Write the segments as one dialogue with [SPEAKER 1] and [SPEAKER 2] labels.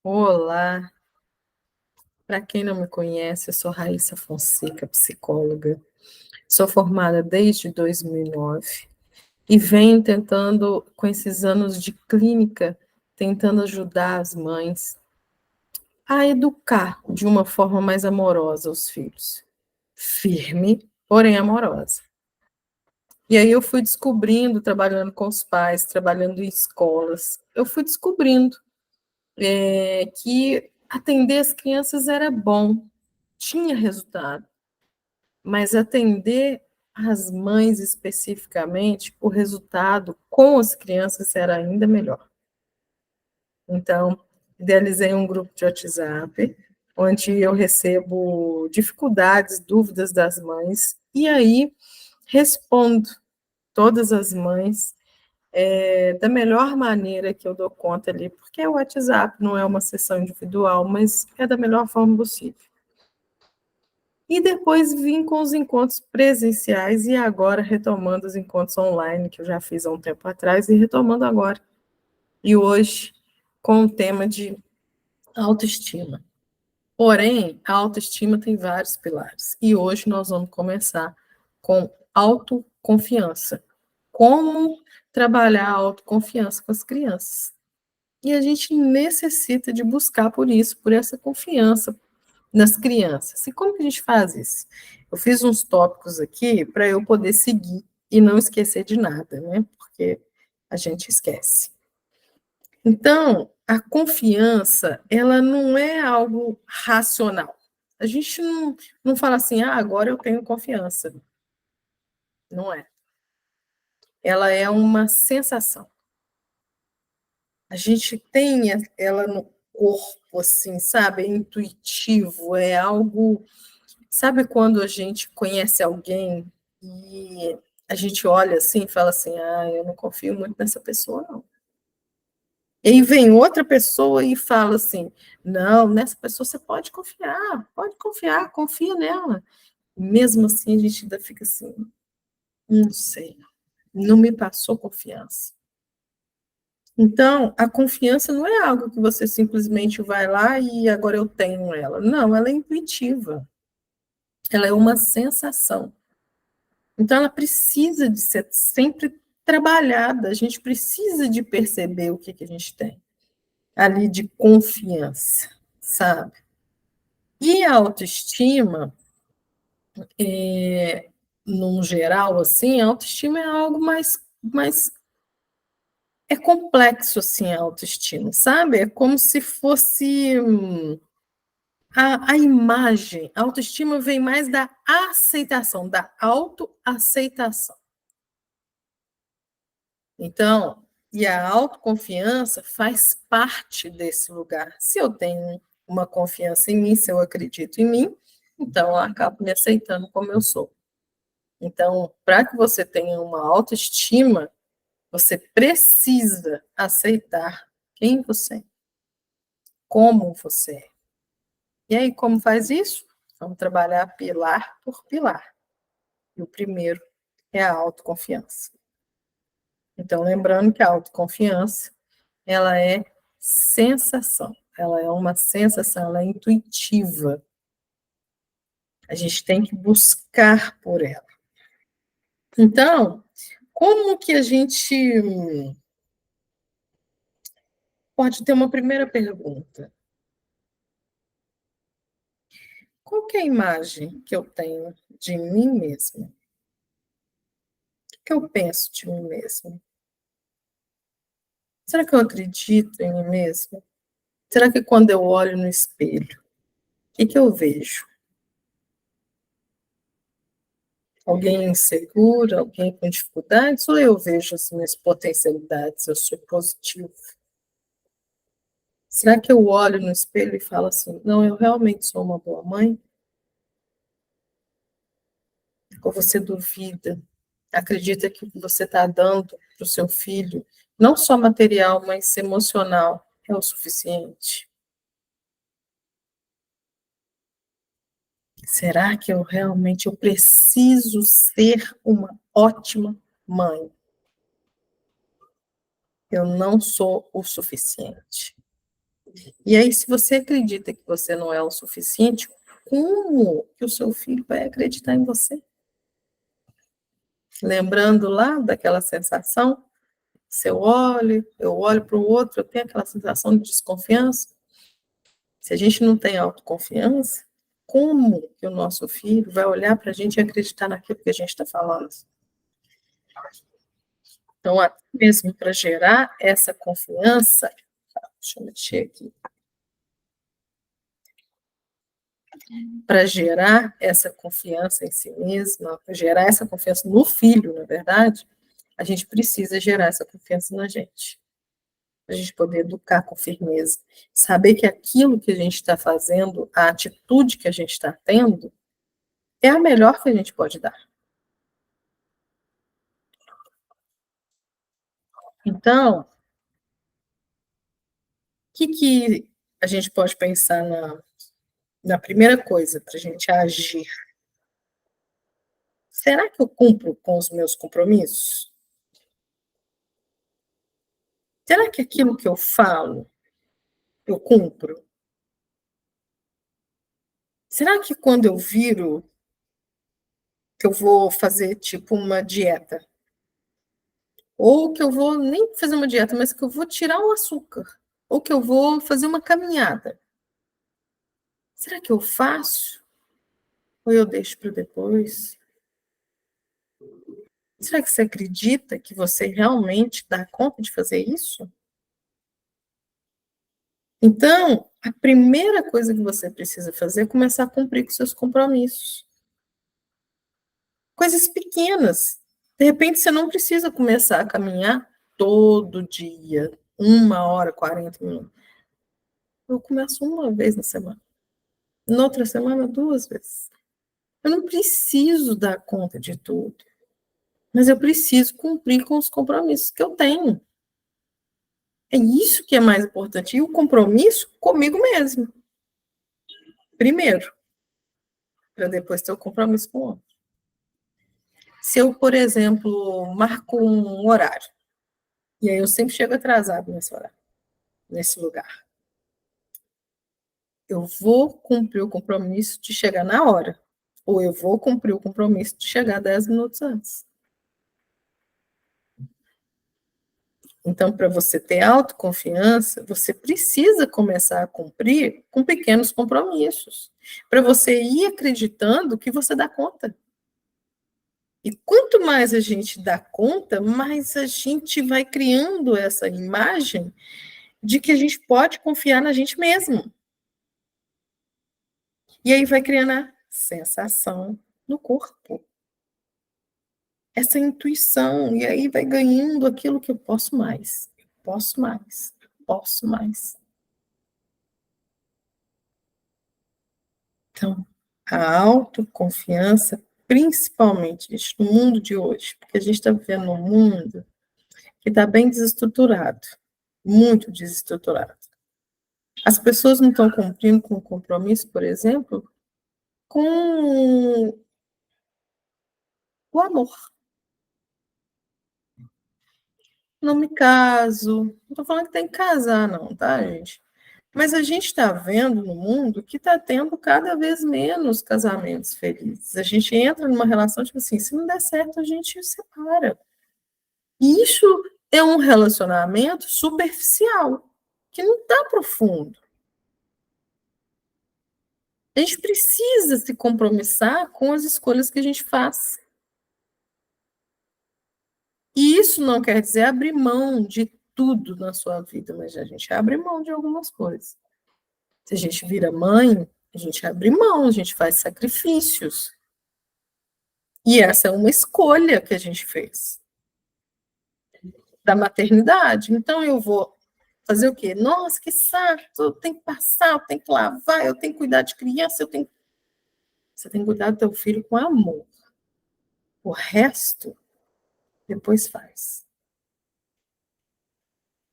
[SPEAKER 1] Olá, para quem não me conhece, eu sou Raíssa Fonseca, psicóloga. Sou formada desde 2009 e venho tentando, com esses anos de clínica, tentando ajudar as mães a educar de uma forma mais amorosa os filhos. Firme, porém amorosa. E aí eu fui descobrindo, trabalhando com os pais, trabalhando em escolas, eu fui descobrindo que atender as crianças era bom, tinha resultado, mas atender as mães especificamente, o resultado com as crianças era ainda melhor. Então, idealizei um grupo de WhatsApp, onde eu recebo dificuldades, dúvidas das mães, e aí respondo todas as mães da melhor maneira que eu dou conta ali, porque o WhatsApp não é uma sessão individual, mas é da melhor forma possível. E depois vim com os encontros presenciais e agora retomando os encontros online, que eu já fiz há um tempo atrás, e retomando agora. E hoje, com o tema de autoestima. Porém, a autoestima tem vários pilares. E hoje nós vamos começar com autoconfiança. Como trabalhar a autoconfiança com as crianças. E a gente necessita de buscar por isso, por essa confiança nas crianças. E como que a gente faz isso? Eu fiz uns tópicos aqui para eu poder seguir e não esquecer de nada, né? Porque a gente esquece. Então, a confiança, ela não é algo racional. A gente não fala assim, agora eu tenho confiança. Não é. Ela é uma sensação. A gente tem ela no corpo, assim, sabe? É intuitivo, é algo. Sabe quando a gente conhece alguém e a gente olha assim e fala assim: eu não confio muito nessa pessoa, não. E aí vem outra pessoa e fala assim: não, nessa pessoa você pode confiar, confia nela. Mesmo assim, a gente ainda fica assim: não sei, não me passou confiança. Então, a confiança não é algo que você simplesmente vai lá e agora eu tenho ela. Não, ela é intuitiva. Ela é uma sensação. Então, ela precisa de ser sempre trabalhada. A gente precisa de perceber o que a gente tem ali de confiança, sabe? E a autoestima, num geral, assim, a autoestima é algo mais é complexo, assim, a autoestima, sabe? É como se fosse a imagem, a autoestima vem mais da aceitação, da autoaceitação. Então, e a autoconfiança faz parte desse lugar. Se eu tenho uma confiança em mim, se eu acredito em mim, então eu acabo me aceitando como eu sou. Então, para que você tenha uma autoestima, você precisa aceitar quem você é, como você é. E aí, como faz isso? Vamos trabalhar pilar por pilar. E o primeiro é a autoconfiança. Então, lembrando que a autoconfiança, ela é sensação, ela é uma sensação, ela é intuitiva. A gente tem que buscar por ela. Então, como que a gente pode ter uma primeira pergunta? Qual que é a imagem que eu tenho de mim mesma? O que eu penso de mim mesma? Será que eu acredito em mim mesma? Será que quando eu olho no espelho, o que eu vejo? Alguém inseguro, alguém com dificuldades, ou eu vejo as minhas potencialidades, eu sou positivo? Será que eu olho no espelho e falo assim, não, eu realmente sou uma boa mãe? Ou você duvida, acredita que o que você está dando para o seu filho, não só material, mas emocional, é o suficiente? Será que eu realmente preciso ser uma ótima mãe? Eu não sou o suficiente. E aí, se você acredita que você não é o suficiente, como que o seu filho vai acreditar em você? Lembrando lá daquela sensação, se eu olho para o outro, eu tenho aquela sensação de desconfiança. Se a gente não tem autoconfiança, como que o nosso filho vai olhar para a gente e acreditar naquilo que a gente está falando? Então, até mesmo para gerar essa confiança, deixa eu mexer aqui, para gerar essa confiança em si mesma, para gerar essa confiança no filho, na verdade, a gente precisa gerar essa confiança na gente. Para a gente poder educar com firmeza. Saber que aquilo que a gente está fazendo, a atitude que a gente está tendo, é a melhor que a gente pode dar. Então, o que a gente pode pensar na primeira coisa para a gente agir? Será que eu cumpro com os meus compromissos? Será que aquilo que eu falo, eu cumpro? Será que quando eu viro, que eu vou fazer tipo uma dieta? Ou que eu vou nem fazer uma dieta, mas que eu vou tirar o açúcar? Ou que eu vou fazer uma caminhada? Será que eu faço? Ou eu deixo para depois? Será que você acredita que você realmente dá conta de fazer isso? Então, a primeira coisa que você precisa fazer é começar a cumprir com seus compromissos. Coisas pequenas. De repente, você não precisa começar a caminhar todo dia, 1 hora, 40 minutos. Eu começo uma vez na semana. Na outra semana, 2 vezes. Eu não preciso dar conta de tudo, mas eu preciso cumprir com os compromissos que eu tenho. É isso que é mais importante. E o compromisso comigo mesmo. Primeiro, para depois ter o compromisso com o outro. Se eu, por exemplo, marco um horário, e aí eu sempre chego atrasado nesse horário, nesse lugar, eu vou cumprir o compromisso de chegar na hora, ou eu vou cumprir o compromisso de chegar 10 minutos antes. Então, para você ter autoconfiança, você precisa começar a cumprir com pequenos compromissos, para você ir acreditando que você dá conta. E quanto mais a gente dá conta, mais a gente vai criando essa imagem de que a gente pode confiar na gente mesmo. E aí vai criando a sensação no corpo. Essa intuição, e aí vai ganhando aquilo que eu posso mais, posso mais, posso mais. Então, a autoconfiança, principalmente no mundo de hoje, porque a gente está vivendo um mundo que está bem desestruturado, muito desestruturado. As pessoas não estão cumprindo com o compromisso, por exemplo, com o amor. Não me caso, não estou falando que tem que casar, não, tá, gente? Mas a gente está vendo no mundo que está tendo cada vez menos casamentos felizes. A gente entra numa relação, tipo assim, se não der certo, a gente se separa. E isso é um relacionamento superficial, que não está profundo. A gente precisa se compromissar com as escolhas que a gente faz. E isso não quer dizer abrir mão de tudo na sua vida, mas a gente abre mão de algumas coisas. Se a gente vira mãe, a gente abre mão, a gente faz sacrifícios. E essa é uma escolha que a gente fez da maternidade. Então eu vou fazer o quê? Nossa, que saco, eu tenho que passar, eu tenho que lavar, eu tenho que cuidar de criança, eu tenho. Você tem que cuidar do teu filho com amor. O resto, depois faz.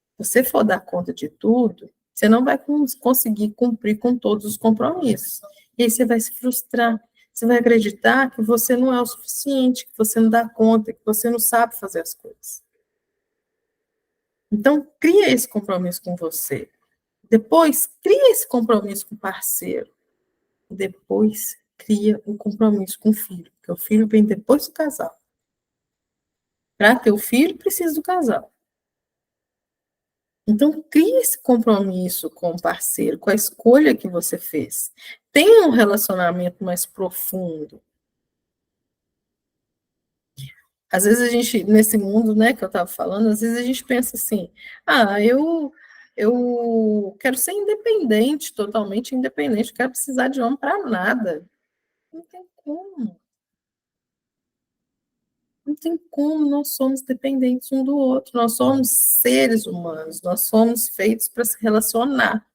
[SPEAKER 1] Se você for dar conta de tudo, você não vai conseguir cumprir com todos os compromissos. E aí você vai se frustrar. Você vai acreditar que você não é o suficiente, que você não dá conta, que você não sabe fazer as coisas. Então, cria esse compromisso com você. Depois, cria esse compromisso com o parceiro. Depois, cria o compromisso com o filho, porque o filho vem depois do casal. Para ter o filho, precisa do casal. Então, crie esse compromisso com o parceiro, com a escolha que você fez. Tenha um relacionamento mais profundo. Às vezes a gente, nesse mundo, né, que eu estava falando, às vezes a gente pensa assim, eu quero ser independente, totalmente independente, não quero precisar de homem para nada. Não tem como. Não tem como, nós somos dependentes um do outro, nós somos seres humanos, nós somos feitos para se relacionar.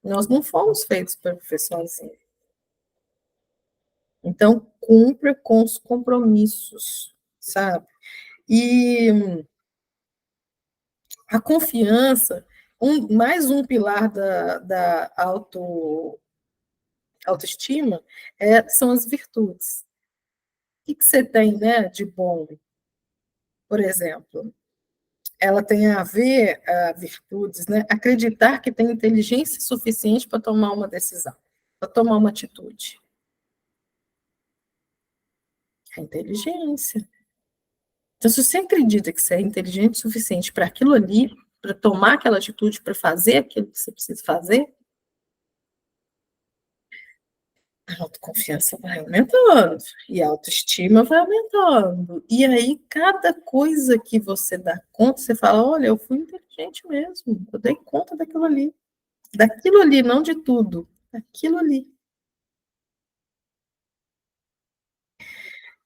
[SPEAKER 1] Nós não fomos feitos para viver sozinhos. Então, cumpra com os compromissos, sabe? E a confiança, mais um pilar da autoestima, são as virtudes. O que você tem, né, de bom? Por exemplo, ela tem a ver, virtudes, né? Acreditar que tem inteligência suficiente para tomar uma decisão, para tomar uma atitude. É inteligência. Então, se você acredita que você é inteligente o suficiente para aquilo ali, para tomar aquela atitude, para fazer aquilo que você precisa fazer, a autoconfiança vai aumentando e a autoestima vai aumentando. E aí, cada coisa que você dá conta, você fala: olha, eu fui inteligente mesmo, eu dei conta daquilo ali. Daquilo ali, não de tudo, daquilo ali.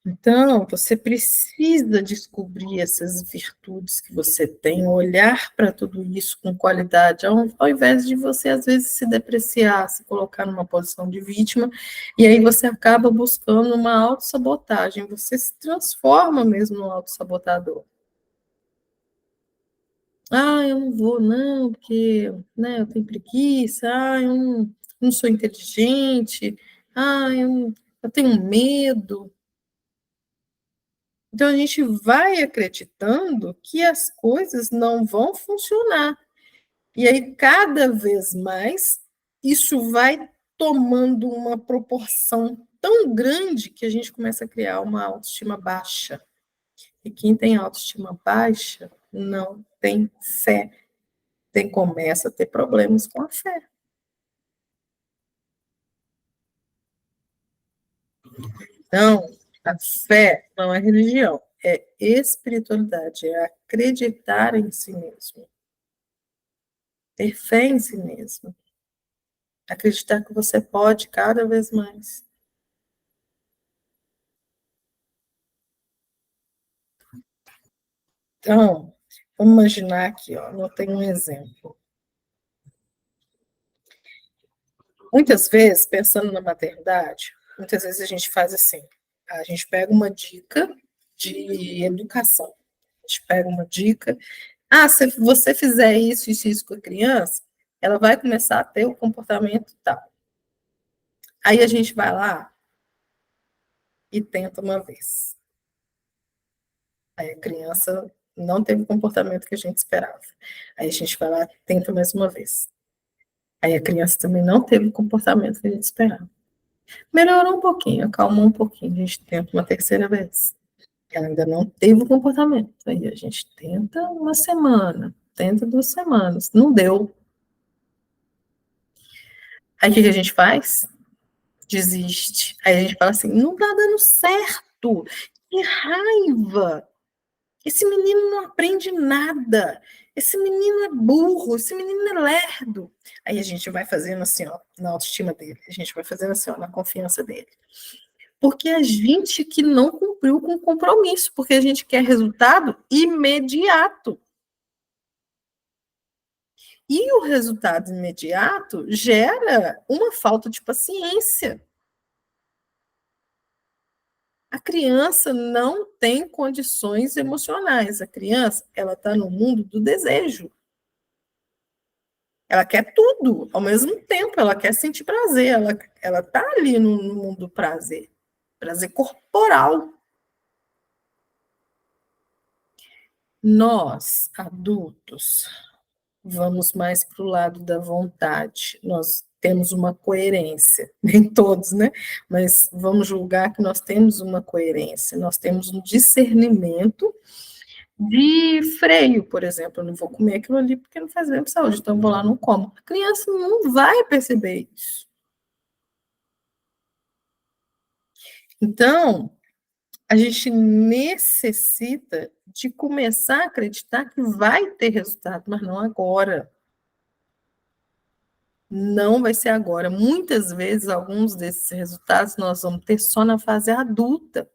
[SPEAKER 1] Então, você precisa descobrir essas virtudes que você tem, olhar para tudo isso com qualidade, ao invés de você, às vezes, se depreciar, se colocar numa posição de vítima, e aí você acaba buscando uma autossabotagem, você se transforma mesmo num autossabotador. Eu não vou, não, porque, né, eu tenho preguiça, eu não sou inteligente, eu tenho medo. Então, a gente vai acreditando que as coisas não vão funcionar. E aí, cada vez mais, isso vai tomando uma proporção tão grande que a gente começa a criar uma autoestima baixa. E quem tem autoestima baixa não tem fé, começa a ter problemas com a fé. Então, a fé não é religião, é espiritualidade, é acreditar em si mesmo, ter fé em si mesmo. Acreditar que você pode cada vez mais. Então, vamos imaginar aqui, ó, eu tenho um exemplo. Muitas vezes, pensando na maternidade, muitas vezes a gente faz assim, a gente pega uma dica de educação, a gente pega uma dica, se você fizer isso com a criança, ela vai começar a ter o comportamento tal. Aí a gente vai lá e tenta uma vez. Aí a criança não teve o comportamento que a gente esperava. Aí a gente vai lá e tenta mais uma vez. Aí a criança também não teve o comportamento que a gente esperava. Melhorou um pouquinho, acalmou um pouquinho, a gente tenta uma terceira vez. Ela ainda não teve o comportamento. Aí a gente tenta uma semana, tenta 2 semanas. Não deu. Aí o que a gente faz? Desiste. Aí a gente fala assim: não tá dando certo. Que raiva! Esse menino não aprende nada. Esse menino é burro, esse menino é lerdo. Aí a gente vai fazendo assim, ó, na autoestima dele. A gente vai fazendo assim, ó, na confiança dele. Porque a gente que não cumpriu com o compromisso, porque a gente quer resultado imediato. E o resultado imediato gera uma falta de paciência. A criança não tem condições emocionais. A criança, ela está no mundo do desejo. Ela quer tudo ao mesmo tempo, ela quer sentir prazer, ela tá ali no mundo do prazer, prazer corporal. Nós, adultos, vamos mais para o lado da vontade. Nós temos uma coerência, nem todos, né? Mas vamos julgar que nós temos uma coerência, nós temos um discernimento de freio, por exemplo. Eu não vou comer aquilo ali porque não faz bem para a saúde, então eu vou lá e não como. A criança não vai perceber isso. Então, a gente necessita de começar a acreditar que vai ter resultado, mas não agora. Não vai ser agora. Muitas vezes, alguns desses resultados nós vamos ter só na fase adulta.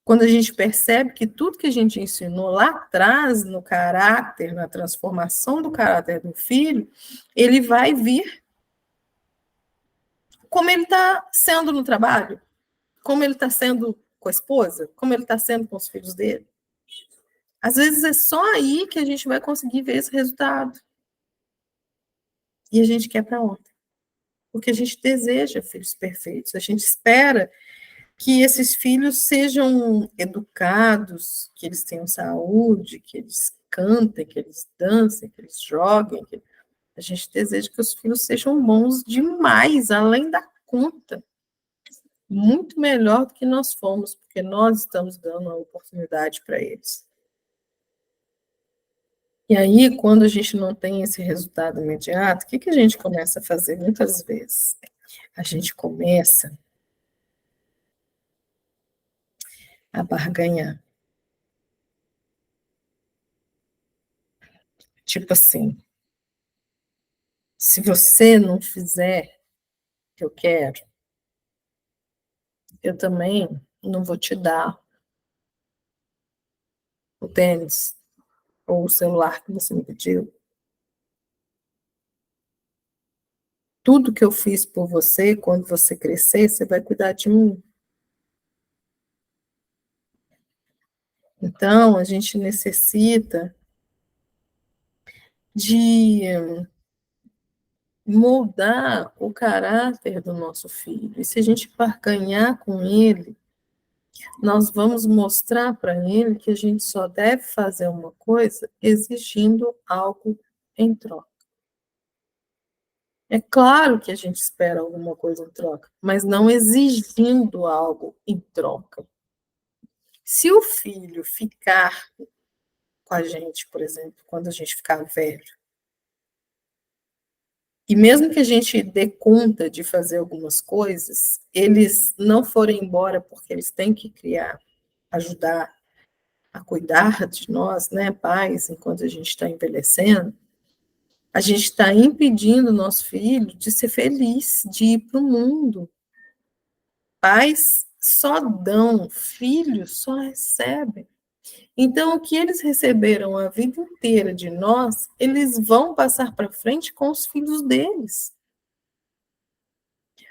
[SPEAKER 1] Quando a gente percebe que tudo que a gente ensinou lá atrás, no caráter, na transformação do caráter do filho, ele vai vir como ele está sendo no trabalho, como ele está sendo com a esposa, como ele está sendo com os filhos dele. Às vezes é só aí que a gente vai conseguir ver esse resultado. E a gente quer para ontem. Porque a gente deseja filhos perfeitos, a gente espera que esses filhos sejam educados, que eles tenham saúde, que eles cantem, que eles dancem, que eles joguem. A gente deseja que os filhos sejam bons demais, além da conta. Muito melhor do que nós fomos, porque nós estamos dando a oportunidade para eles. E aí, quando a gente não tem esse resultado imediato, o que a gente começa a fazer muitas vezes? A gente começa a barganhar. Tipo assim, se você não fizer o que eu quero, eu também não vou te dar o tênis ou o celular que você me pediu. Tudo que eu fiz por você, quando você crescer, você vai cuidar de mim. Então, a gente necessita de moldar o caráter do nosso filho. E se a gente barganhar com ele, nós vamos mostrar para ele que a gente só deve fazer uma coisa exigindo algo em troca. É claro que a gente espera alguma coisa em troca, mas não exigindo algo em troca. Se o filho ficar com a gente, por exemplo, quando a gente ficar velho, e mesmo que a gente dê conta de fazer algumas coisas, eles não forem embora porque eles têm que criar, ajudar a cuidar de nós, né, pais, enquanto a gente está envelhecendo, a gente está impedindo o nosso filho de ser feliz, de ir para o mundo. Pais só dão, filhos só recebem. Então, o que eles receberam a vida inteira de nós, eles vão passar para frente com os filhos deles.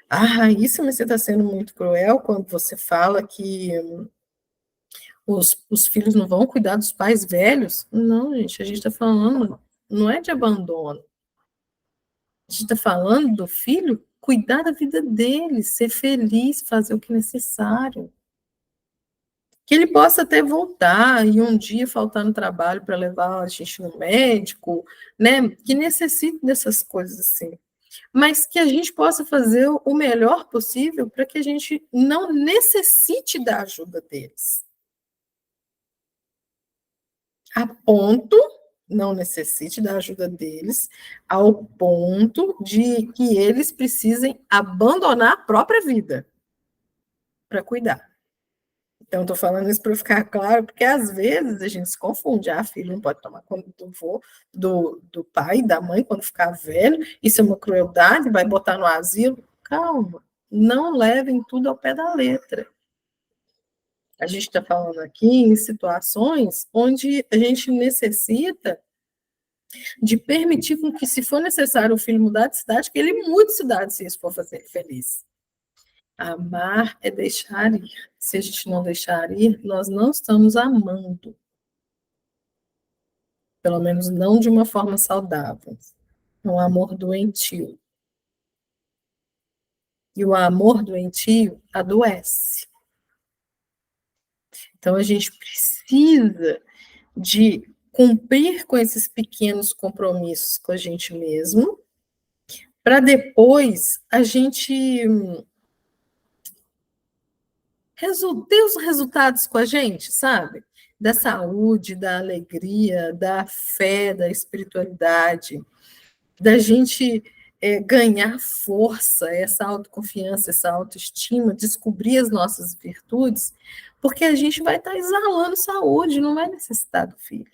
[SPEAKER 1] Ah, isso você está sendo muito cruel quando você fala que os filhos não vão cuidar dos pais velhos. Não, gente, a gente está falando, não é de abandono. A gente está falando do filho cuidar da vida dele, ser feliz, fazer o que é necessário. Que ele possa até voltar e um dia faltar no trabalho para levar a gente no médico, né? Que necessite dessas coisas assim. Mas que a gente possa fazer o melhor possível para que a gente não necessite da ajuda deles. A ponto, não necessite da ajuda deles, ao ponto de que eles precisem abandonar a própria vida para cuidar. Então, estou falando isso para ficar claro, porque às vezes a gente se confunde. Ah, filho não pode tomar conta do vô, do pai, da mãe, quando ficar velho. Isso é uma crueldade, vai botar no asilo. Calma, não levem tudo ao pé da letra. A gente está falando aqui em situações onde a gente necessita de permitir com que, se for necessário o filho mudar de cidade, que ele mude de cidade, se isso for fazer feliz. Amar é deixar ir. Se a gente não deixar ir, nós não estamos amando. Pelo menos não de uma forma saudável. É um amor doentio. E o amor doentio adoece. Então a gente precisa de cumprir com esses pequenos compromissos com a gente mesmo, para depois a gente ter os resultados com a gente, sabe? Da saúde, da alegria, da fé, da espiritualidade, da gente ganhar força, essa autoconfiança, essa autoestima, descobrir as nossas virtudes, porque a gente vai estar exalando saúde, não vai necessitar do filho.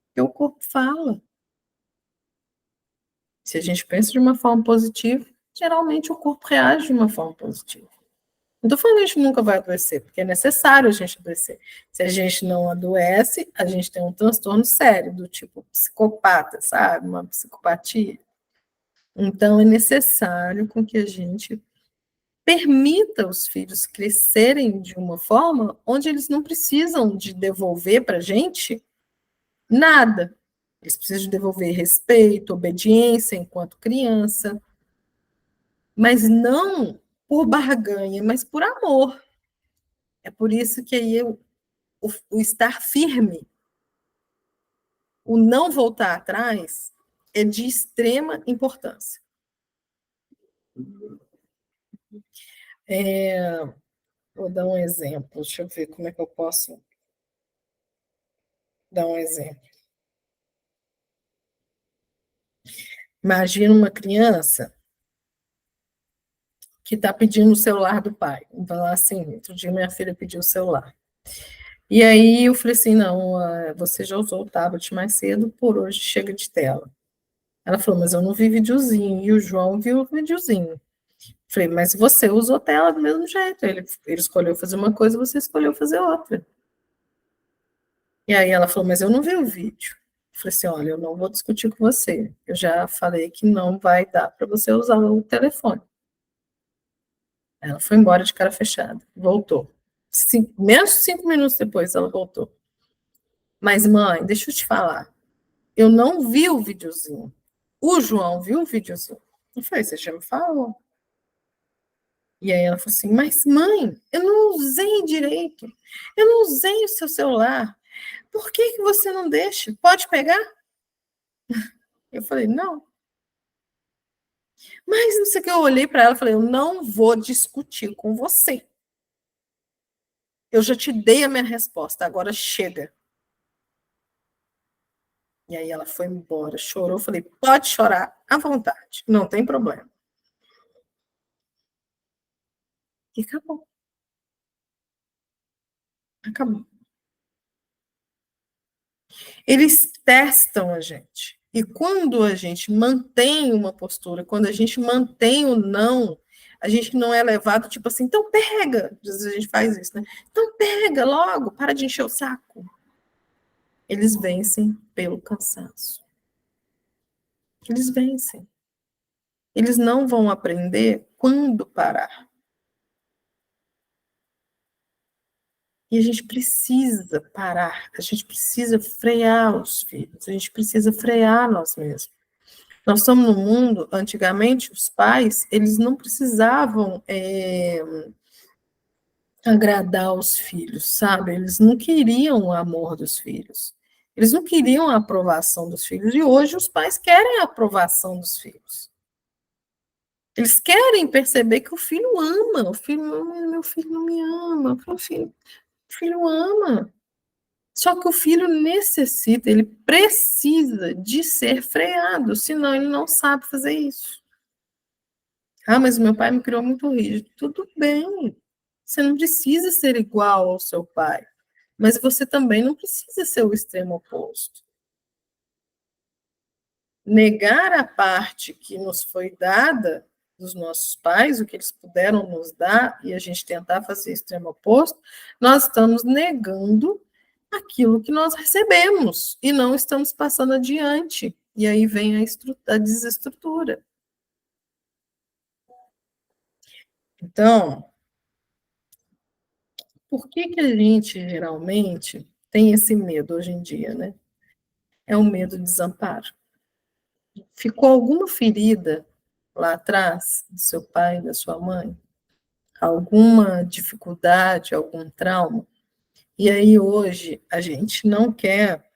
[SPEAKER 1] Porque o corpo fala. Se a gente pensa de uma forma positiva, geralmente o corpo reage de uma forma positiva. Não estou falando que a gente nunca vai adoecer, porque é necessário a gente adoecer. Se a gente não adoece, a gente tem um transtorno sério, do tipo psicopata, sabe? Uma psicopatia. Então, é necessário com que a gente permita os filhos crescerem de uma forma onde eles não precisam de devolver para a gente nada. Eles precisam de devolver respeito, obediência enquanto criança, mas não por barganha, mas por amor. É por isso que aí o estar firme, o não voltar atrás, é de extrema importância. Vou dar um exemplo, deixa eu ver como é que eu posso dar um exemplo. Imagina uma criança que está pedindo o celular do pai. Vamos falar assim, outro dia minha filha pediu o celular. E aí eu falei assim, não, você já usou o tablet mais cedo, por hoje chega de tela. Ela falou, mas eu não vi videozinho, e o João viu o videozinho. Falei, mas você usou tela do mesmo jeito. Ele escolheu fazer uma coisa, você escolheu fazer outra. E aí ela falou, mas eu não vi o vídeo. Eu falei assim, olha, eu não vou discutir com você. Eu já falei que não vai dar para você usar o telefone. Ela foi embora de cara fechada, voltou. Menos de 5 minutos depois ela voltou. Mas, mãe, deixa eu te falar. Eu não vi o videozinho. O João viu o videozinho. Eu falei, você já me falou. E aí ela falou assim, mas mãe, eu não usei direito. Eu não usei o seu celular. Por que você não deixa? Pode pegar? Eu falei, não. Mas não sei o que, eu olhei para ela e falei, eu não vou discutir com você. Eu já te dei a minha resposta, agora chega. E aí ela foi embora, chorou. Eu falei, pode chorar à vontade, não tem problema. E acabou. Acabou. Eles testam a gente. E quando a gente mantém uma postura, quando a gente mantém o não, a gente não é levado tipo assim, então pega. Às vezes a gente faz isso, né? Então pega logo, para de encher o saco. Eles vencem pelo cansaço. Eles vencem. Eles não vão aprender quando parar. E a gente precisa parar, a gente precisa frear os filhos, a gente precisa frear nós mesmos. Nós estamos no mundo, antigamente, os pais, eles não precisavam agradar os filhos, sabe? Eles não queriam o amor dos filhos. Eles não queriam a aprovação dos filhos. E hoje os pais querem a aprovação dos filhos. Eles querem perceber que o filho ama. O filho, meu filho não me ama. O filho ama. Só que o filho necessita, ele precisa de ser freado, senão ele não sabe fazer isso. Ah, mas meu pai me criou muito rígido. Tudo bem. Você não precisa ser igual ao seu pai, mas você também não precisa ser o extremo oposto. Negar a parte que nos foi dada dos nossos pais, o que eles puderam nos dar, e a gente tentar fazer o extremo oposto, nós estamos negando aquilo que nós recebemos e não estamos passando adiante. E aí vem a desestrutura. Então, por que a gente geralmente tem esse medo hoje em dia, né? É o medo do desamparo. Ficou alguma ferida lá atrás do seu pai, da sua mãe? Alguma dificuldade, algum trauma? E aí hoje a gente não quer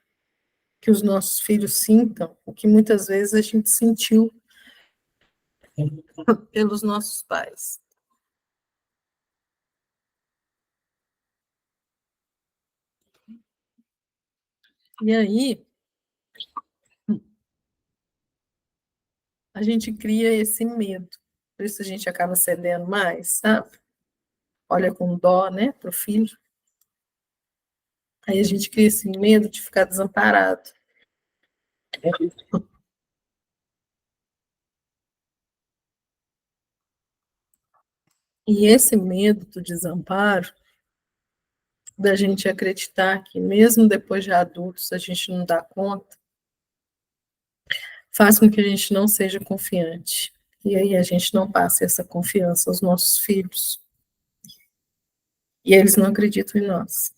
[SPEAKER 1] que os nossos filhos sintam o que muitas vezes a gente sentiu pelos nossos pais. E aí, a gente cria esse medo. Por isso a gente acaba cedendo mais, sabe? Olha com dó, né, para o filho. Aí a gente cria esse medo de ficar desamparado. E esse medo do desamparo, da gente acreditar que mesmo depois de adultos a gente não dá conta, faz com que a gente não seja confiante. E aí a gente não passe essa confiança aos nossos filhos. E eles não acreditam em nós.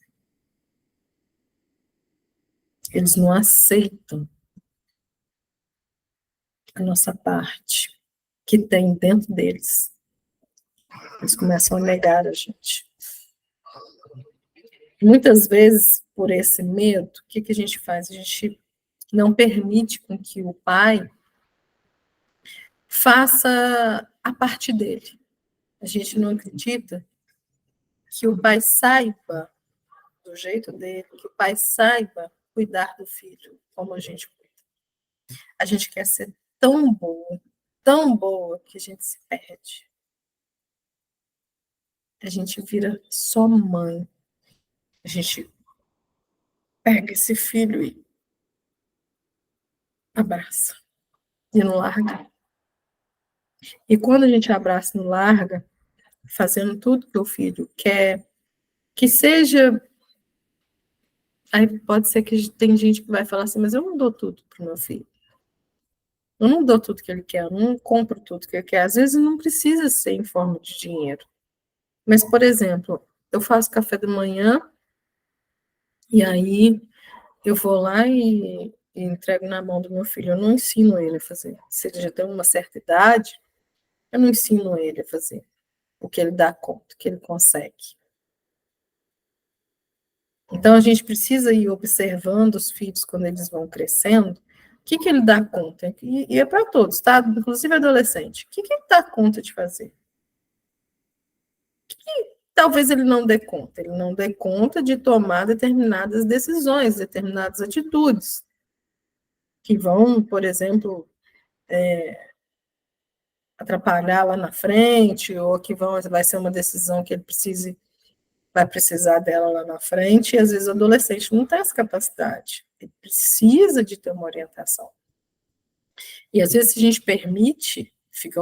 [SPEAKER 1] Eles não aceitam a nossa parte que tem dentro deles. Eles começam a negar a gente. Muitas vezes, por esse medo, o que a gente faz? A gente não permite com que o pai faça a parte dele. A gente não acredita que o pai saiba do jeito dele, que o pai saiba cuidar do filho como a gente cuida. A gente quer ser tão boa, que a gente se perde. A gente vira só mãe. A gente pega esse filho e abraça e não larga. E quando a gente abraça e não larga, fazendo tudo que o filho quer, que seja. Aí pode ser que tem gente que vai falar assim, mas eu não dou tudo para o meu filho. Eu não dou tudo que ele quer, eu não compro tudo que ele quer. Às vezes não precisa ser em forma de dinheiro. Mas, por exemplo, eu faço café da manhã e aí eu vou lá e entrego na mão do meu filho. Eu não ensino ele a fazer. Se ele já tem uma certa idade, eu não ensino ele a fazer o que ele dá conta, o que ele consegue. Então, a gente precisa ir observando os filhos quando eles vão crescendo, o que ele dá conta. E é para todos, tá? Inclusive adolescente. O que ele dá conta de fazer? Talvez ele não dê conta de tomar determinadas decisões, determinadas atitudes, que vão, por exemplo, atrapalhar lá na frente, ou que vai ser uma decisão que ele vai precisar dela lá na frente, e às vezes o adolescente não tem essa capacidade, ele precisa de ter uma orientação. E às vezes, se a gente permite, fica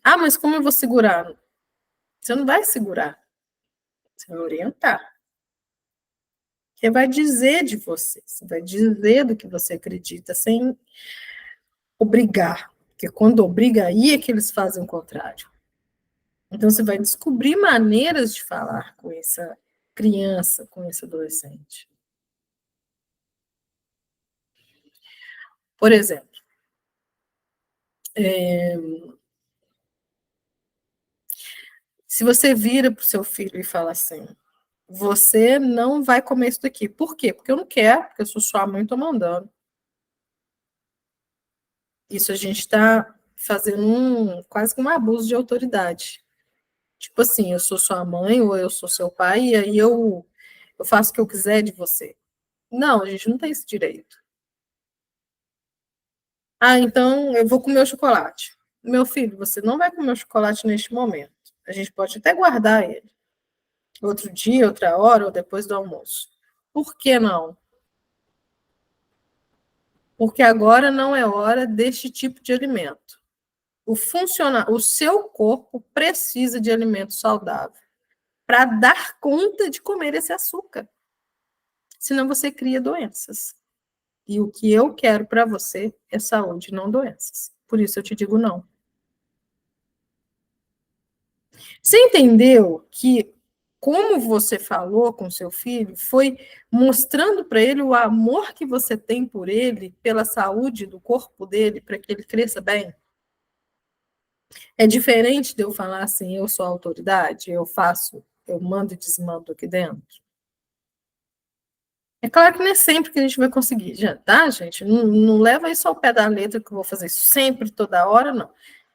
[SPEAKER 1] Ah, mas como eu vou segurar? Você não vai segurar, você vai orientar. Você vai dizer de você, você vai dizer do que você acredita, sem obrigar. Porque quando obriga, aí é que eles fazem o contrário. Então, você vai descobrir maneiras de falar com essa criança, com esse adolescente. Por exemplo, se você vira para o seu filho e fala assim, você não vai comer isso daqui. Por quê? Porque eu não quero, porque eu sou sua mãe e estou mandando. Isso a gente está fazendo quase que um abuso de autoridade. Tipo assim, eu sou sua mãe ou eu sou seu pai, e aí eu faço o que eu quiser de você. Não, a gente não tem esse direito. Ah, então eu vou comer o chocolate. Meu filho, você não vai comer o chocolate neste momento. A gente pode até guardar ele. Outro dia, outra hora, ou depois do almoço. Por que não? Porque agora não é hora deste tipo de alimento. O seu corpo precisa de alimento saudável para dar conta de comer esse açúcar. Senão você cria doenças. E o que eu quero para você é saúde, não doenças. Por isso eu te digo não. Você entendeu que, como você falou com seu filho, foi mostrando para ele o amor que você tem por ele, pela saúde do corpo dele, para que ele cresça bem? É diferente de eu falar assim, eu sou autoridade, eu mando e desmando aqui dentro. É claro que não é sempre que a gente vai conseguir, já, tá, gente? Não leva isso ao pé da letra que eu vou fazer sempre, toda hora, não.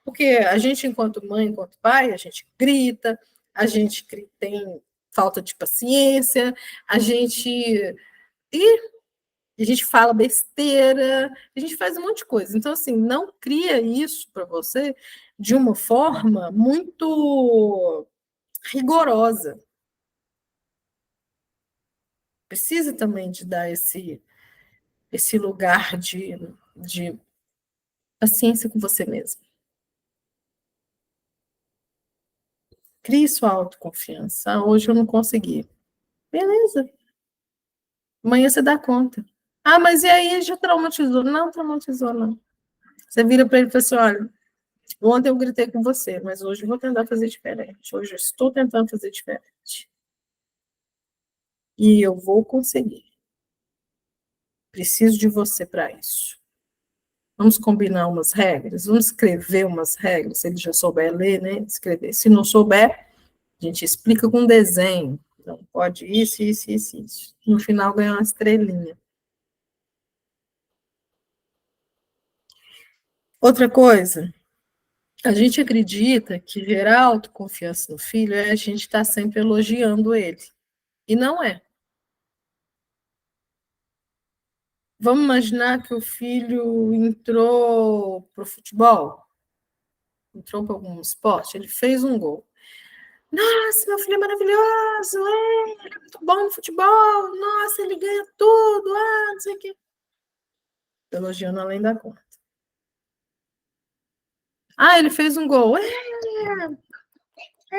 [SPEAKER 1] Porque a gente, enquanto mãe, enquanto pai, a gente grita, a gente tem falta de paciência, a gente. E a gente fala besteira, a gente faz um monte de coisa. Então, assim, não cria isso para você de uma forma muito rigorosa. Precisa também de dar esse lugar de paciência com você mesmo. Crie sua autoconfiança. Ah, hoje eu não consegui. Beleza. Amanhã você dá conta. Ah, mas e aí já traumatizou? Não traumatizou, não. Você vira para ele e fala assim: olha, ontem eu gritei com você, mas hoje eu vou tentar fazer diferente. Hoje eu estou tentando fazer diferente. E eu vou conseguir. Preciso de você para isso. Vamos combinar umas regras, vamos escrever umas regras, se ele já souber ler, né? Escrever. Se não souber, a gente explica com desenho. Então, pode isso, isso, isso, isso. No final, ganhar uma estrelinha. Outra coisa, a gente acredita que gerar autoconfiança no filho é a gente estar sempre elogiando ele. E não é. Vamos imaginar que o filho entrou para o futebol, entrou para algum esporte, ele fez um gol. Nossa, meu filho é maravilhoso, ele é muito bom no futebol, nossa, ele ganha tudo, não sei o quê. Elogiando além da conta. Ah, ele fez um gol. É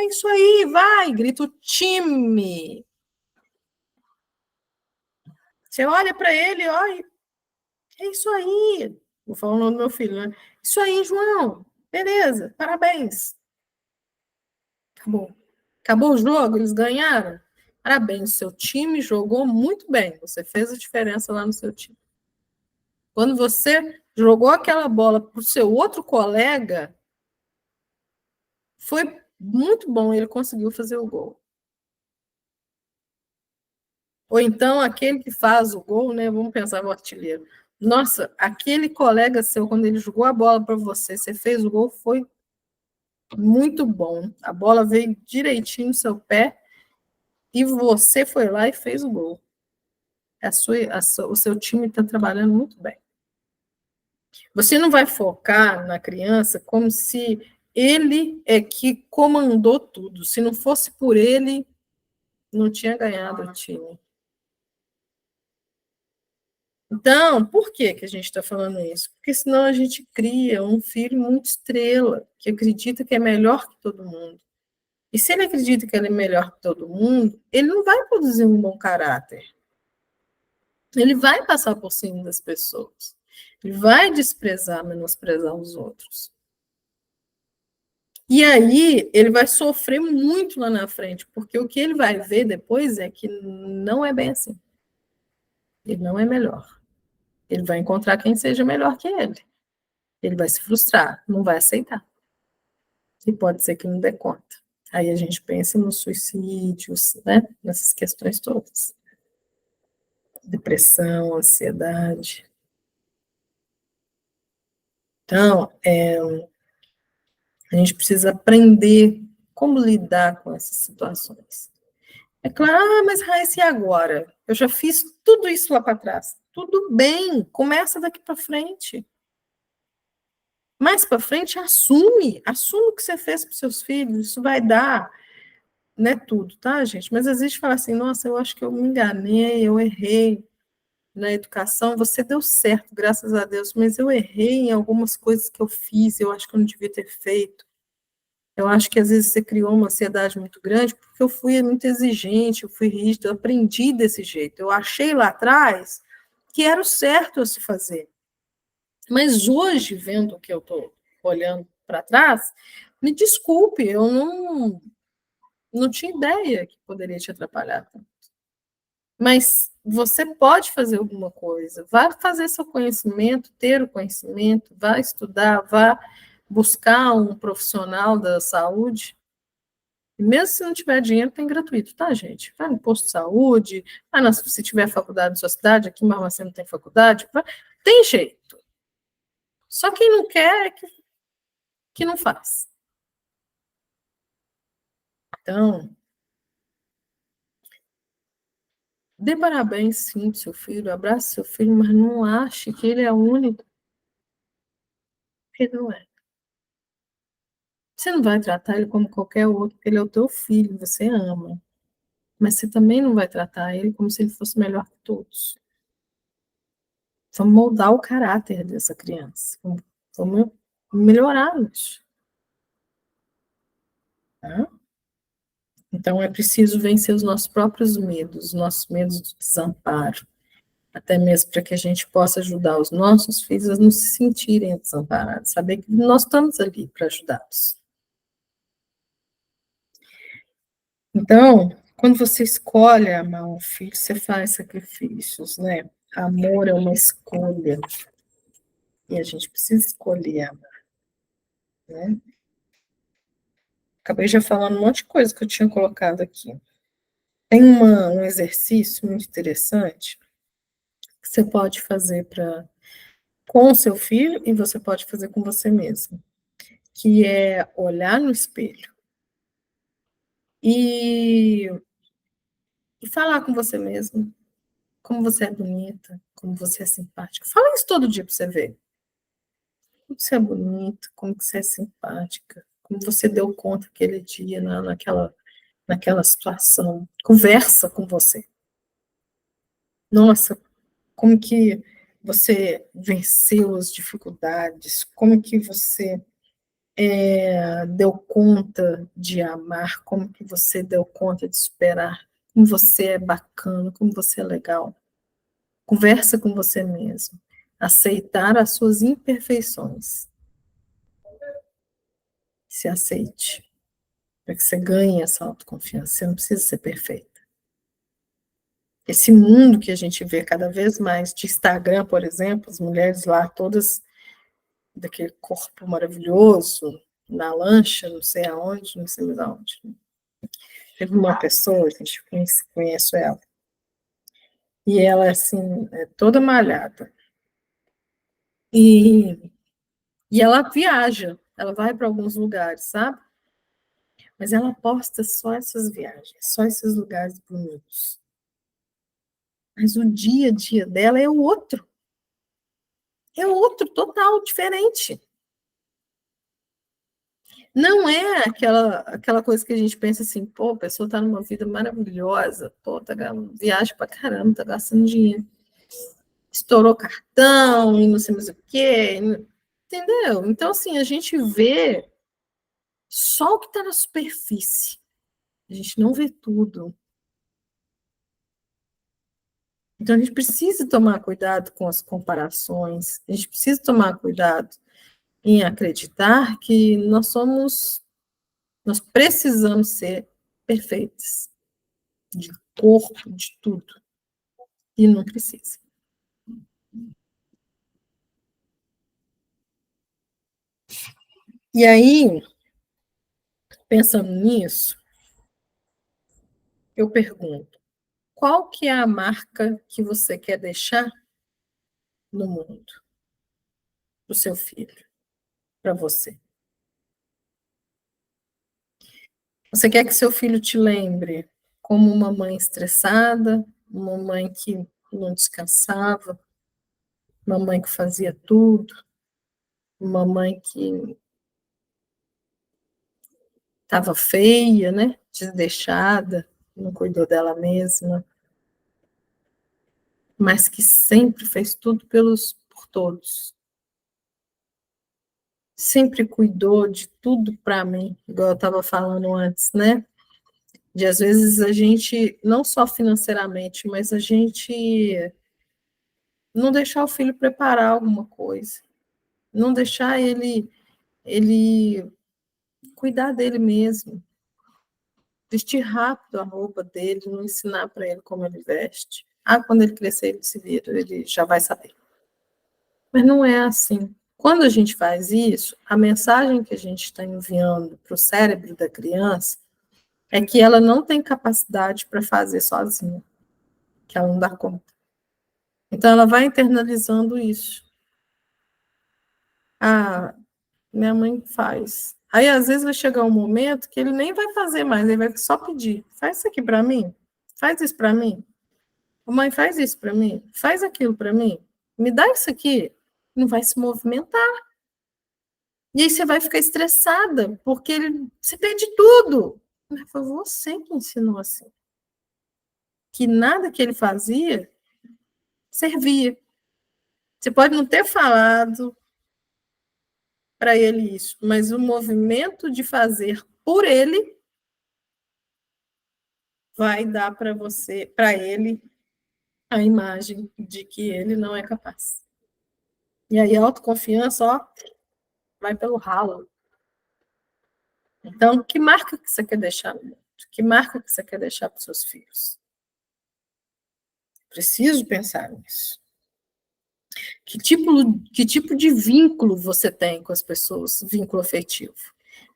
[SPEAKER 1] isso aí, vai, grita o time. Você olha para ele, olha, é isso aí. Vou falar o nome do meu filho, né? Isso aí, João. Beleza, parabéns. Acabou. Acabou o jogo, eles ganharam. Parabéns, seu time jogou muito bem. Você fez a diferença lá no seu time. Quando você jogou aquela bola para o seu outro colega, foi muito bom, ele conseguiu fazer o gol. Ou então aquele que faz o gol, né? Vamos pensar no artilheiro. Nossa, aquele colega seu, quando ele jogou a bola para você, você fez o gol, foi muito bom. A bola veio direitinho no seu pé e você foi lá e fez o gol. O seu time está trabalhando muito bem. Você não vai focar na criança como se ele é que comandou tudo. Se não fosse por ele, não tinha ganhado o time. Então, por que a gente está falando isso? Porque senão a gente cria um filho muito estrela, que acredita que é melhor que todo mundo. E se ele acredita que ele é melhor que todo mundo, ele não vai produzir um bom caráter. Ele vai passar por cima das pessoas. Ele vai desprezar, menosprezar os outros. E aí ele vai sofrer muito lá na frente, porque o que ele vai ver depois é que não é bem assim. Ele não é melhor. Ele vai encontrar quem seja melhor que ele. Ele vai se frustrar, não vai aceitar. E pode ser que não dê conta. Aí a gente pensa nos suicídios, né? Nessas questões todas. Depressão, ansiedade. Então, a gente precisa aprender como lidar com essas situações. É claro, mas Raíssa, e agora? Eu já fiz tudo isso lá para trás. Tudo bem, começa daqui para frente. Mais para frente, assume o que você fez para seus filhos, isso vai dar, não é tudo, tá, gente? Mas às vezes fala assim, nossa, eu acho que eu me enganei, eu errei na educação, você deu certo, graças a Deus, mas eu errei em algumas coisas que eu fiz, eu acho que eu não devia ter feito. Eu acho que às vezes você criou uma ansiedade muito grande, porque eu fui muito exigente, eu fui rígida, eu aprendi desse jeito. Eu achei lá atrás que era o certo a se fazer. Mas hoje, vendo o que eu estou olhando para trás, me desculpe, eu não tinha ideia que poderia te atrapalhar. Mas você pode fazer alguma coisa, vá fazer seu conhecimento, ter o conhecimento, vá estudar, vá buscar um profissional da saúde E mesmo se não tiver dinheiro, tem gratuito, tá, gente? Vai no posto de saúde, se tiver faculdade na sua cidade, aqui em Barbacena tem faculdade, tem jeito. Só quem não quer é que não faz. Então, dê parabéns, sim, pro seu filho, abrace seu filho, mas não ache que ele é o único, porque não é. Você não vai tratar ele como qualquer outro, porque ele é o teu filho, você ama. Mas você também não vai tratar ele como se ele fosse melhor que todos. Vamos moldar o caráter dessa criança. Vamos melhorá-los. Tá? Então, é preciso vencer os nossos medos de desamparo, até mesmo para que a gente possa ajudar os nossos filhos a não se sentirem desamparados, saber que nós estamos ali para ajudá-los. Então, quando você escolhe amar um filho, você faz sacrifícios, né? Amor é uma escolha, e a gente precisa escolher amar, né? Acabei já falando um monte de coisa que eu tinha colocado aqui. Tem um exercício muito interessante que você pode fazer com o seu filho e você pode fazer com você mesmo, que é olhar no espelho e, e falar com você mesmo como você é bonita, como você é simpática. Fala isso todo dia para você ver. Como você é bonita, como você é simpática, como você deu conta aquele dia naquela situação. Conversa com você. Nossa, como que você venceu as dificuldades, como que você deu conta de amar, como que você deu conta de superar, como você é bacana, como você é legal. Conversa com você mesmo. Aceitar as suas imperfeições. Se aceite, para que você ganhe essa autoconfiança. Você não precisa ser perfeita. Esse mundo que a gente vê cada vez mais de Instagram, por exemplo, as mulheres lá todas daquele corpo maravilhoso, na lancha, não sei aonde, não sei mais aonde. Teve uma pessoa, a gente conhece ela, e ela, assim, é toda malhada. E, e ela viaja, ela vai para alguns lugares, sabe? Mas ela posta só essas viagens, só esses lugares bonitos. Mas o dia a dia dela é outro, total, diferente. Não é aquela coisa que a gente pensa assim, pô, a pessoa está numa vida maravilhosa, pô, viaja pra caramba, tá gastando dinheiro. Estourou cartão e não sei mais o quê, entendeu? Então, assim, a gente vê só o que está na superfície. A gente não vê tudo. Então, a gente precisa tomar cuidado com as comparações, a gente precisa tomar cuidado em acreditar que nós precisamos ser perfeitos, de corpo, de tudo, e não precisa. E aí, pensando nisso, eu pergunto, qual que é a marca que você quer deixar no mundo, para o seu filho, para você? Você quer que seu filho te lembre como uma mãe estressada, uma mãe que não descansava, uma mãe que fazia tudo, uma mãe que estava feia, né? Desleixada, não cuidou dela mesma, mas que sempre fez tudo por todos. Sempre cuidou de tudo para mim, igual eu estava falando antes, né? De às vezes a gente, não só financeiramente, mas a gente não deixar o filho preparar alguma coisa, não deixar ele cuidar dele mesmo, vestir rápido a roupa dele, não ensinar para ele como ele veste. Ah, quando ele crescer, ele se vira, ele já vai saber. Mas não é assim. Quando a gente faz isso, a mensagem que a gente está enviando para o cérebro da criança É que ela não tem capacidade para fazer sozinha, que ela não dá conta. Então, ela vai internalizando isso. Ah, minha mãe faz. Aí, às vezes, vai chegar um momento que ele nem vai fazer mais, ele vai só pedir: faz isso aqui para mim, faz isso para mim. Mãe, faz isso para mim, faz aquilo para mim, me dá isso aqui. Não vai se movimentar. E aí você vai ficar estressada, porque você perde tudo. Mas foi você que ensinou assim. Que nada que ele fazia servia. Você pode não ter falado para ele isso, mas o movimento de fazer por ele vai dar para você, para ele, a imagem de que ele não é capaz. E aí a autoconfiança, ó, vai pelo ralo. Então, que marca que você quer deixar no mundo? Que marca que você quer deixar para os seus filhos? Preciso pensar nisso. Que tipo de vínculo você tem com as pessoas, vínculo afetivo?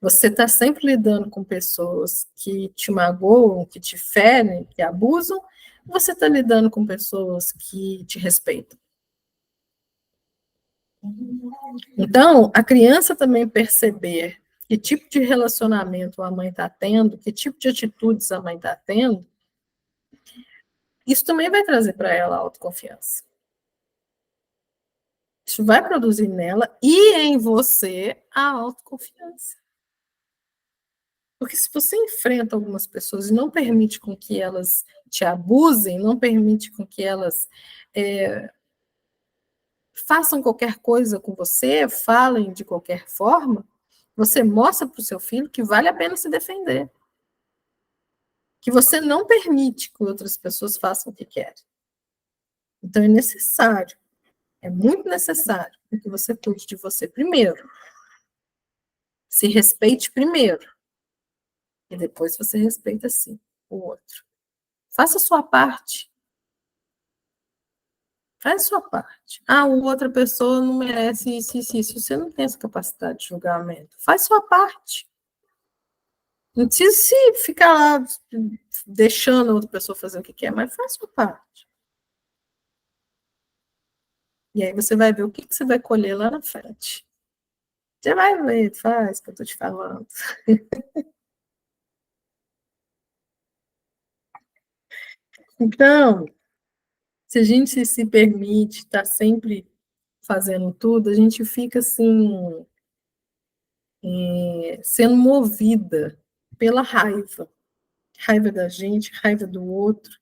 [SPEAKER 1] Você está sempre lidando com pessoas que te magoam, que te ferem, que abusam, ou você está lidando com pessoas que te respeitam? Então, a criança também perceber que tipo de relacionamento a mãe está tendo, que tipo de atitudes a mãe está tendo, isso também vai trazer para ela autoconfiança. Isso vai produzir nela e em você a autoconfiança. Porque se você enfrenta algumas pessoas e não permite com que elas te abusem, não permite com que elas façam qualquer coisa com você, falem de qualquer forma, você mostra para o seu filho que vale a pena se defender. Que você não permite que outras pessoas façam o que querem. Então é necessário, é muito necessário que você cuide de você primeiro. Se respeite primeiro. E depois você respeita, sim, o outro. Faça a sua parte. Faz a sua parte. Ah, outra pessoa não merece isso, isso, isso. Você não tem essa capacidade de julgamento. Faz a sua parte. Não precisa se ficar lá deixando a outra pessoa fazer o que quer, mas faz a sua parte. E aí você vai ver o que você vai colher lá na frente. Você vai ver, faz o que eu estou te falando. Então, se a gente se permite estar sempre fazendo tudo, a gente fica assim, sendo movida pela raiva. Raiva da gente, raiva do outro.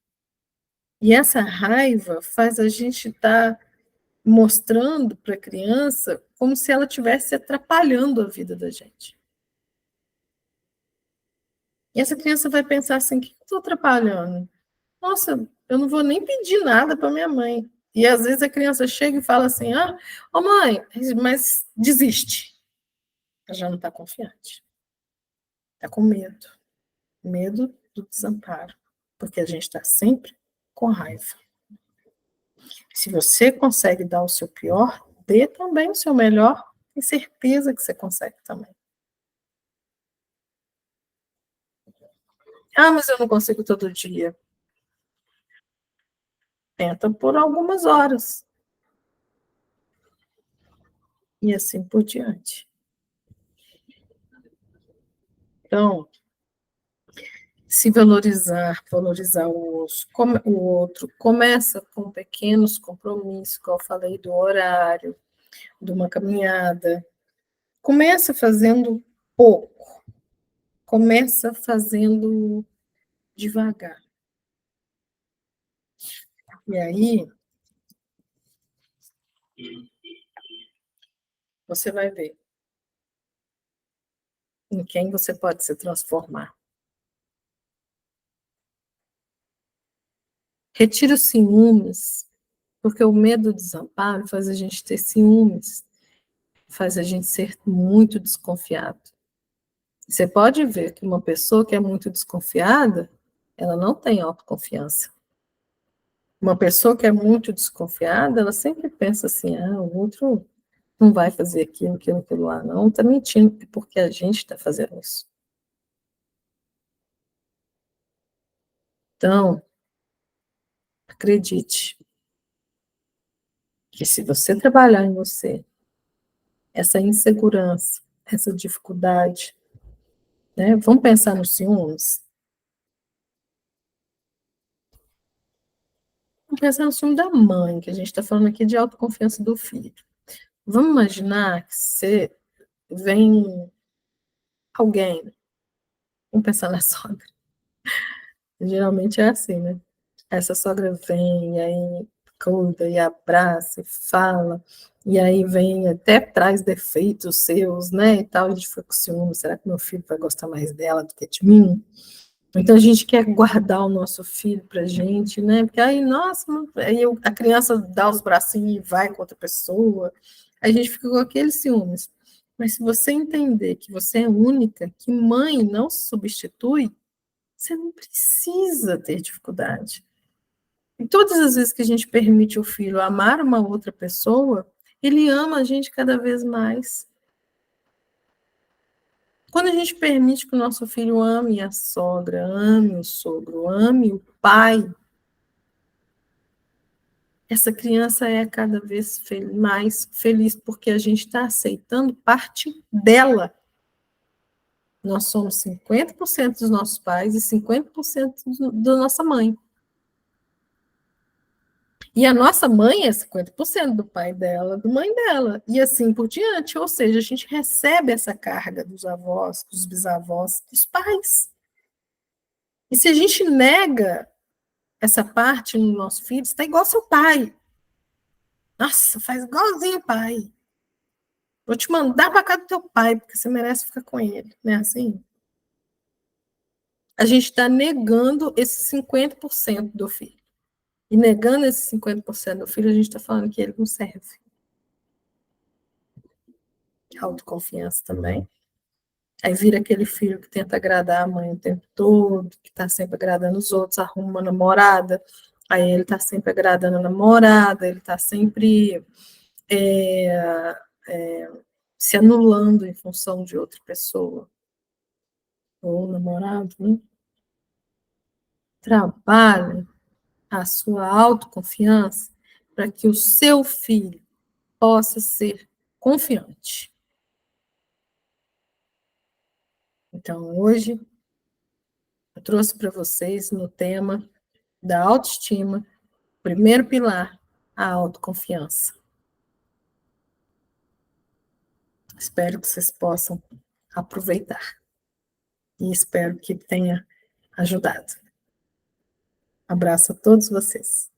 [SPEAKER 1] E essa raiva faz a gente estar mostrando para a criança como se ela estivesse atrapalhando a vida da gente. E essa criança vai pensar assim: o que eu estou atrapalhando? Nossa, eu não vou nem pedir nada para minha mãe. E às vezes a criança chega e fala assim: ah, oh mãe, mas desiste. Ela já não está confiante. Está com medo. Medo do desamparo. Porque a gente está sempre com raiva. Se você consegue dar o seu pior, dê também o seu melhor. Tenho certeza que você consegue também. Ah, mas eu não consigo todo dia. Tenta por algumas horas. E assim por diante. Então, se valorizar, valorizar o outro, começa com pequenos compromissos, como eu falei, do horário, de uma caminhada. Começa fazendo pouco. Começa fazendo devagar. E aí, você vai ver em quem você pode se transformar. Retira os ciúmes, porque o medo do desamparo faz a gente ter ciúmes, faz a gente ser muito desconfiado. Você pode ver que uma pessoa que é muito desconfiada, ela não tem autoconfiança. Uma pessoa que é muito desconfiada, ela sempre pensa assim: ah, o outro não vai fazer aquilo, aquilo, aquilo lá. Não, está mentindo, é porque a gente está fazendo isso. Então, acredite que se você trabalhar em você, essa insegurança, essa dificuldade, né? Vamos pensar nos ciúmes? Vamos pensar no ciúme da mãe, que a gente está falando aqui de autoconfiança do filho. Vamos imaginar que você vem alguém, vamos pensar na sogra. Geralmente é assim, né? Essa sogra vem, e aí cuida, e abraça, e fala, e aí vem até traz defeitos seus, né, e tal, a gente fica com ciúme, será que meu filho vai gostar mais dela do que de mim? Então a gente quer guardar o nosso filho pra gente, né, porque aí, nossa, aí a criança dá os bracinhos e vai com outra pessoa, aí a gente fica com aqueles ciúmes. Mas se você entender que você é única, que mãe não se substitui, você não precisa ter dificuldade. E todas as vezes que a gente permite o filho amar uma outra pessoa, ele ama a gente cada vez mais. Quando a gente permite que o nosso filho ame a sogra, ame o sogro, ame o pai, essa criança é cada vez mais feliz, porque a gente está aceitando parte dela. Nós somos 50% dos nossos pais e 50% da nossa mãe. E a nossa mãe é 50% do pai dela, do mãe dela, e assim por diante. Ou seja, a gente recebe essa carga dos avós, dos bisavós, dos pais. E se a gente nega essa parte no nosso filho, está igual seu pai. Nossa, faz igualzinho o pai. Vou te mandar para casa do teu pai, porque você merece ficar com ele. Não é assim? A gente está negando esse 50% do filho. E negando esse 50% do filho, a gente está falando que ele não serve. Autoconfiança também. Aí vira aquele filho que tenta agradar a mãe o tempo todo, que está sempre agradando os outros, arruma uma namorada, aí ele está sempre agradando a namorada, ele está sempre se anulando em função de outra pessoa, ou namorado, né? Trabalhe a sua autoconfiança para que o seu filho possa ser confiante. Então, hoje, eu trouxe para vocês no tema da autoestima, primeiro pilar, a autoconfiança. Espero que vocês possam aproveitar e espero que tenha ajudado. Abraço a todos vocês.